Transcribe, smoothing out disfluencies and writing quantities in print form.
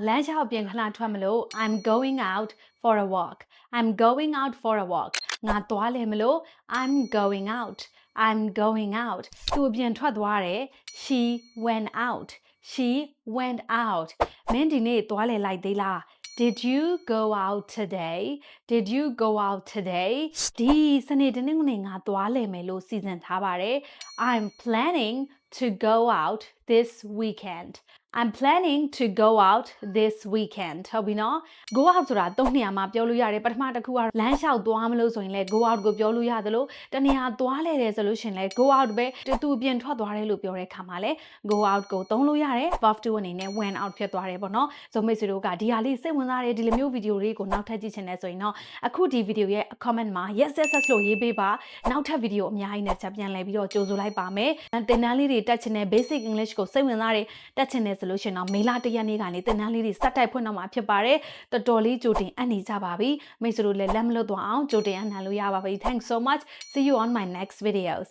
လမ်းလျှောက်ပြင်ခဏထွက်မလို့ I'm going out for a walk I'm going out for a walk ငါသွားလေမလို့ I'm going out I'm going out သူအပြင်ထွက်သွားတယ် she went out she went out မင်းဒီနေ့သွားလေလိုက်သေးလား Did you go out today Did you go out today ဒီစနေတနင်္ဂနွေငါသွားလေမယ်လို့စီစဉ်ထားပါတယ် I'm planning to go out this weekend I'm planning to go out this weekend ဟုတ်ပြီနော် go out ဆိုတာ၃နေရာမှာပြောလို့ရတယ်ပထမတစ်ခုကလမ်းလျှောက်သွားမလို့ဆိုရင်လည်း go out ကိုပြောလို့ရသလိုတနေရာသွားလေတယ်ဆိုလို့ရှင်လည်း go out ပဲသူအပြင်ထွက်သွားတယ်လို့ပြောတဲ့ခါမှာလည်း go out ကိုသုံးလို့ရတယ် verb to အနေနဲ့ went out ဖြစ်သွားတယ်ပေါ့နော်ဆိုမိတ်ဆွေတို့ကဒီဟာလေးစိတ်ဝင်စားတယ်ဒီလိုမျိုးဗီဒီယိုလေးကိုနောက်ထပ်ကြည့်ချင်တယ်ဆိုရင်တော့အခုဒီဗီဒီယိုရဲ့ comment မှာ yes yes yes လို့ရေးပေးပါနောက်ထပ်ဗီဒီယိုအများကြီးနဲ့ချက်ပြန်လဲပြီးတော့ကြိုဆိုလိုက်ပါမယ်သင်တန်းလေးတွေတက်ချင်တဲ့ basic English ကိုစိတ်ဝင်စားတယ်တက်ချင်တယ်ဆိုလို့ရှင်တော့မေလ1ရက်နေ့ကနေသင်တန်းလေးတွေစက်တိုက်ဖွင့်တော့မှာဖြစ်ပါတယ်တော်တော်လေးကြိုတင်အပ်နေကြပါပြီမိတ်ဆွေတို့လည်းလက်မလွတ်သွားအောင်ကြိုတင်အပ်နိုင်လို့ရပါပြီ Thanks so much see you on my next videos